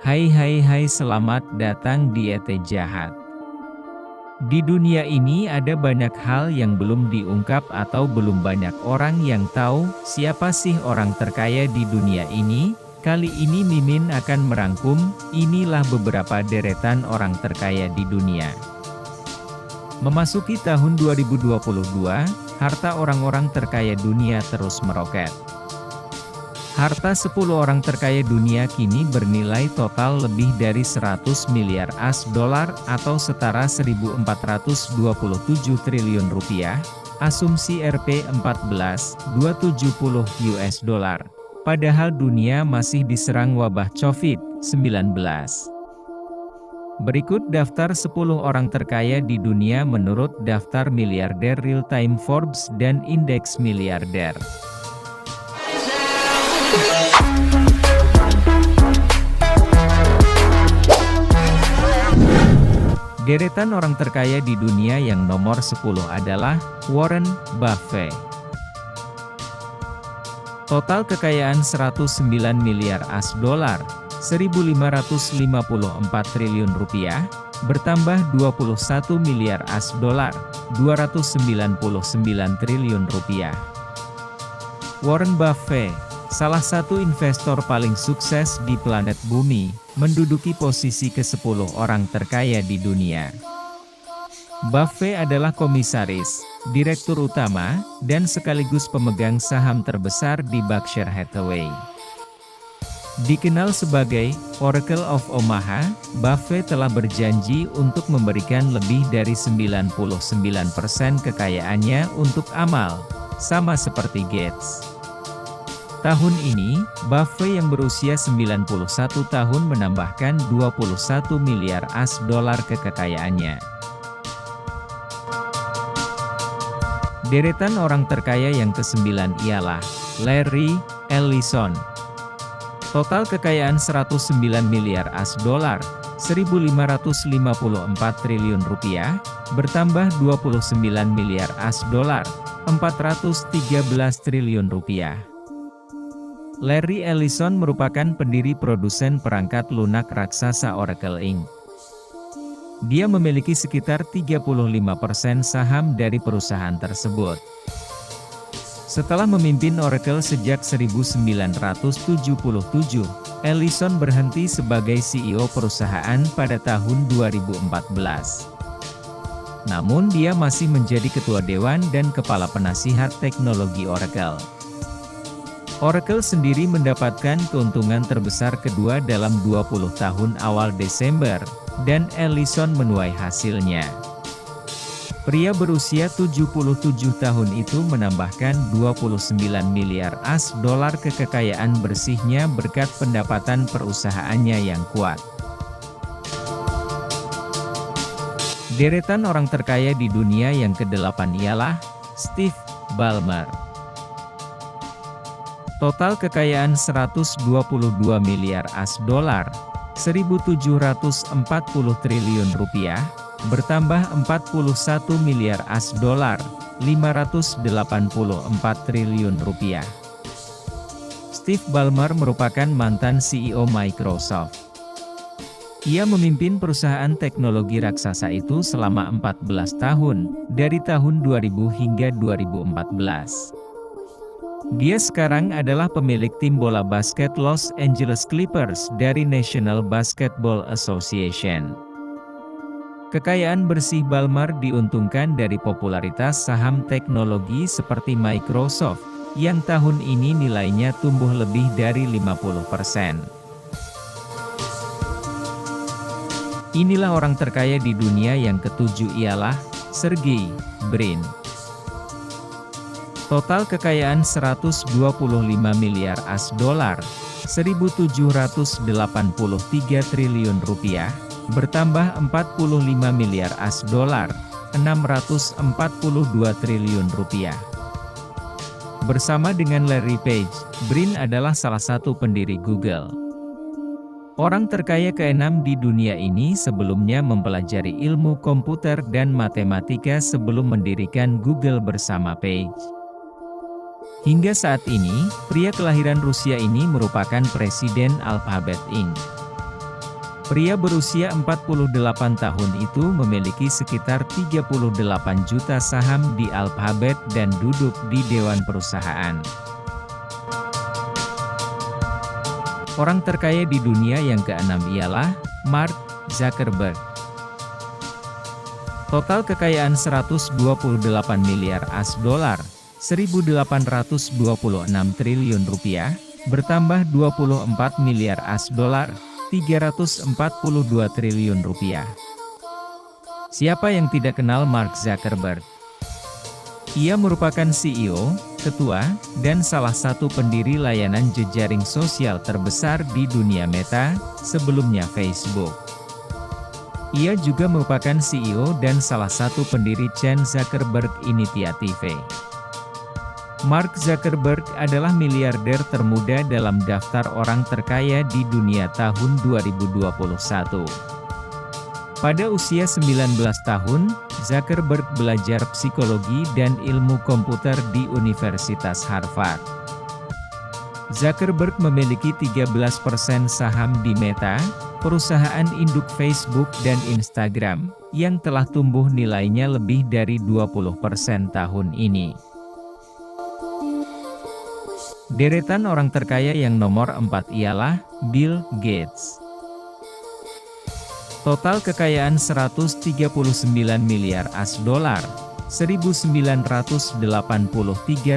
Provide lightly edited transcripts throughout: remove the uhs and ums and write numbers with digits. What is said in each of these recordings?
Hai, selamat datang di ET Jahat. Di dunia ini ada banyak hal yang belum diungkap atau belum banyak orang yang tahu siapa sih orang terkaya di dunia ini. Kali ini Mimin akan merangkum, inilah beberapa deretan orang terkaya di dunia. Memasuki tahun 2022, harta orang-orang terkaya dunia terus meroket. Harta 10 orang terkaya dunia kini bernilai total lebih dari 100 miliar AS dolar atau setara 1.427 triliun rupiah, asumsi Rp14, 270 US dollar. Padahal dunia masih diserang wabah COVID-19. Berikut daftar 10 orang terkaya di dunia menurut daftar miliarder real-time Forbes dan indeks miliarder. Deretan orang terkaya di dunia yang nomor 10 adalah Warren Buffett. Total kekayaan 109 miliar AS dolar, 1.554 triliun rupiah, bertambah 21 miliar AS dolar, 299 triliun rupiah. Warren Buffett, salah satu investor paling sukses di planet bumi, menduduki posisi ke-10 orang terkaya di dunia. Buffett adalah komisaris, direktur utama, dan sekaligus pemegang saham terbesar di Berkshire Hathaway. Dikenal sebagai Oracle of Omaha, Buffett telah berjanji untuk memberikan lebih dari 99% kekayaannya untuk amal, sama seperti Gates. Tahun ini, Buffett yang berusia 91 tahun menambahkan 21 miliar AS dolar ke kekayaannya. Deretan orang terkaya yang ke-9 ialah Larry Ellison. Total kekayaan 109 miliar AS dolar, 1.554 triliun rupiah, bertambah 29 miliar AS dolar, 413 triliun rupiah. Larry Ellison merupakan pendiri produsen perangkat lunak raksasa Oracle Inc. Dia memiliki sekitar 35% saham dari perusahaan tersebut. Setelah memimpin Oracle sejak 1977, Ellison berhenti sebagai CEO perusahaan pada tahun 2014. Namun dia masih menjadi ketua dewan dan kepala penasihat teknologi Oracle. Oracle sendiri mendapatkan keuntungan terbesar kedua dalam 20 tahun awal Desember, dan Ellison menuai hasilnya. Pria berusia 77 tahun itu menambahkan 29 miliar AS dolar ke kekayaan bersihnya berkat pendapatan perusahaannya yang kuat. Deretan orang terkaya di dunia yang ke-8 ialah Steve Ballmer. Total kekayaan 122 miliar AS dolar, 1.740 triliun rupiah, bertambah 41 miliar AS dolar, 584 triliun rupiah. Steve Ballmer merupakan mantan CEO Microsoft. Ia memimpin perusahaan teknologi raksasa itu selama 14 tahun, dari tahun 2000 hingga 2014. Dia sekarang adalah pemilik tim bola basket Los Angeles Clippers dari National Basketball Association. Kekayaan bersih Ballmer diuntungkan dari popularitas saham teknologi seperti Microsoft, yang tahun ini nilainya tumbuh lebih dari 50%. Inilah orang terkaya di dunia yang ke-7 ialah Sergey Brin. Total kekayaan 125 miliar AS dolar, 1.783 triliun rupiah, bertambah 45 miliar AS dolar, 642 triliun rupiah. Bersama dengan Larry Page, Brin adalah salah satu pendiri Google. Orang terkaya ke-6 di dunia ini sebelumnya mempelajari ilmu komputer dan matematika sebelum mendirikan Google bersama Page. Hingga saat ini, pria kelahiran Rusia ini merupakan Presiden Alphabet Inc. Pria berusia 48 tahun itu memiliki sekitar 38 juta saham di Alphabet dan duduk di Dewan Perusahaan. Orang terkaya di dunia yang keenam ialah Mark Zuckerberg. Total kekayaan 128 miliar US$, 1.826 triliun rupiah, bertambah 24 miliar US$, 342 triliun rupiah. Siapa yang tidak kenal Mark Zuckerberg? Ia merupakan CEO, ketua, dan salah satu pendiri layanan jejaring sosial terbesar di dunia Meta, sebelumnya Facebook. Ia juga merupakan CEO dan salah satu pendiri Chan Zuckerberg Initiative. Mark Zuckerberg adalah miliarder termuda dalam daftar orang terkaya di dunia tahun 2021. Pada usia 19 tahun, Zuckerberg belajar psikologi dan ilmu komputer di Universitas Harvard. Zuckerberg memiliki 13% saham di Meta, perusahaan induk Facebook dan Instagram, yang telah tumbuh nilainya lebih dari 20% tahun ini. Deretan orang terkaya yang nomor 4 ialah Bill Gates. Total kekayaan 139 miliar US$, 1.983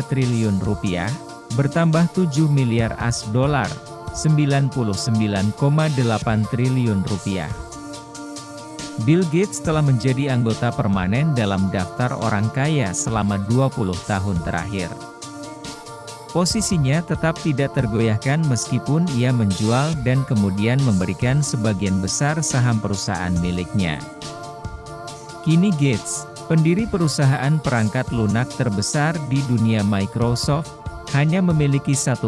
triliun rupiah, bertambah 7 miliar US$, 99,8 triliun rupiah. Bill Gates telah menjadi anggota permanen dalam daftar orang kaya selama 20 tahun terakhir. Posisinya tetap tidak tergoyahkan meskipun ia menjual dan kemudian memberikan sebagian besar saham perusahaan miliknya. Kini Gates, pendiri perusahaan perangkat lunak terbesar di dunia Microsoft, hanya memiliki 1%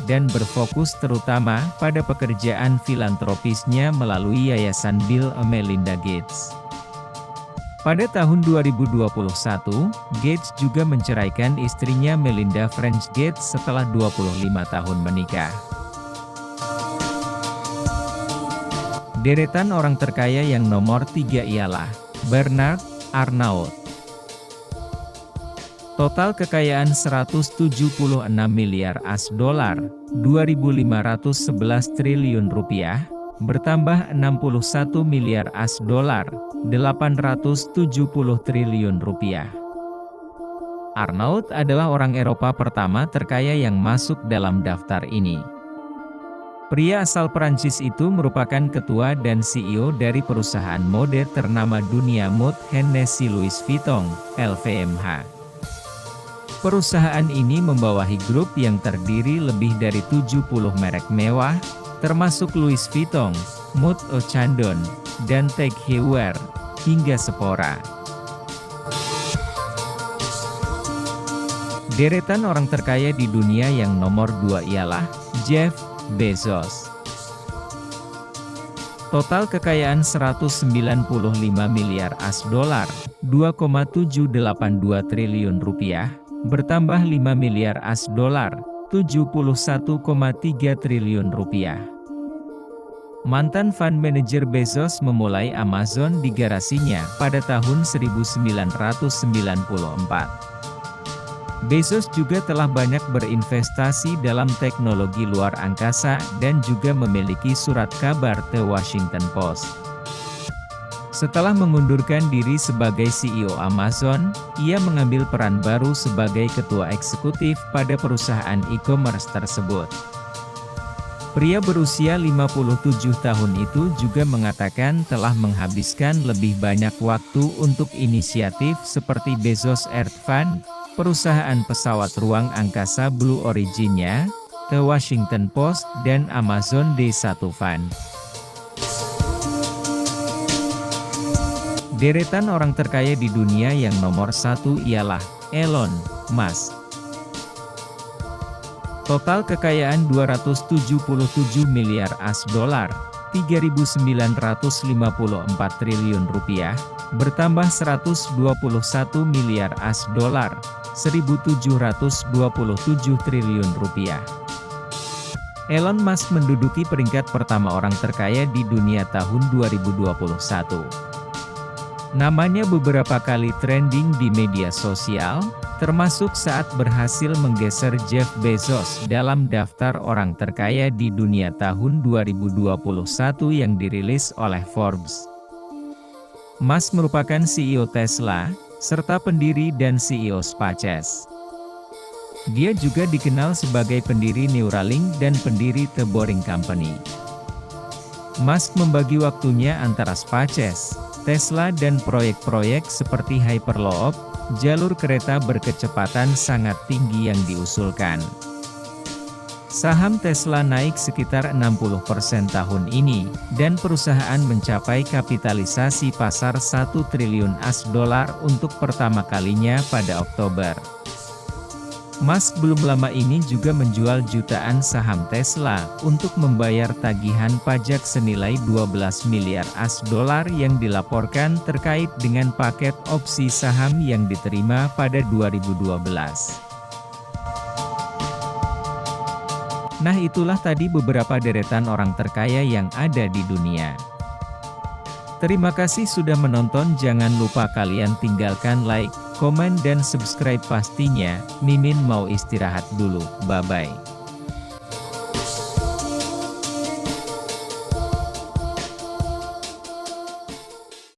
dan berfokus terutama pada pekerjaan filantropisnya melalui Yayasan Bill and Melinda Gates. Pada tahun 2021, Gates juga menceraikan istrinya Melinda French Gates setelah 25 tahun menikah. Deretan orang terkaya yang nomor 3 ialah Bernard Arnault. Total kekayaan 176 miliar US$, 2.511 triliun rupiah, bertambah 61 miliar US$, 870 triliun rupiah. Arnault adalah orang Eropa pertama terkaya yang masuk dalam daftar ini. Pria asal Perancis itu merupakan ketua dan CEO dari perusahaan mode ternama dunia Mode Hennessy Louis Vuitton, LVMH. Perusahaan ini membawahi grup yang terdiri lebih dari 70 merek mewah, termasuk Louis Vuitton, Moët & Chandon, dan Tag Heuer, hingga Sephora. Deretan orang terkaya di dunia yang nomor 2 ialah Jeff Bezos. Total kekayaan 195 miliar US$, 2,782 triliun rupiah, bertambah 5 miliar US$, 71,3 triliun rupiah. Mantan fund manager Bezos memulai Amazon di garasinya pada tahun 1994. Bezos juga telah banyak berinvestasi dalam teknologi luar angkasa dan juga memiliki surat kabar The Washington Post. Setelah mengundurkan diri sebagai CEO Amazon, ia mengambil peran baru sebagai ketua eksekutif pada perusahaan e-commerce tersebut. Pria berusia 57 tahun itu juga mengatakan telah menghabiskan lebih banyak waktu untuk inisiatif seperti Bezos Earth Fund, perusahaan pesawat ruang angkasa Blue Origin-nya, The Washington Post, dan Amazon D1 Fund. Deretan orang terkaya di dunia yang nomor 1 ialah Elon Musk. Total kekayaan 277 miliar US$, 3.954 triliun rupiah, bertambah 121 miliar US$, 1.727 triliun rupiah. Elon Musk menduduki peringkat pertama orang terkaya di dunia tahun 2021. Namanya beberapa kali trending di media sosial, termasuk saat berhasil menggeser Jeff Bezos dalam daftar orang terkaya di dunia tahun 2021 yang dirilis oleh Forbes. Musk merupakan CEO Tesla, serta pendiri dan CEO SpaceX. Dia juga dikenal sebagai pendiri Neuralink dan pendiri The Boring Company. Musk membagi waktunya antara SpaceX, Tesla dan proyek-proyek seperti Hyperloop, jalur kereta berkecepatan sangat tinggi yang diusulkan. Saham Tesla naik sekitar 60% tahun ini, dan perusahaan mencapai kapitalisasi pasar $1 triliun untuk pertama kalinya pada Oktober. Musk belum lama ini juga menjual jutaan saham Tesla untuk membayar tagihan pajak senilai $12 miliar yang dilaporkan terkait dengan paket opsi saham yang diterima pada 2012. Nah, itulah tadi beberapa deretan orang terkaya yang ada di dunia. Terima kasih sudah menonton, jangan lupa kalian tinggalkan like, komen dan subscribe pastinya. Mimin mau istirahat dulu, bye-bye.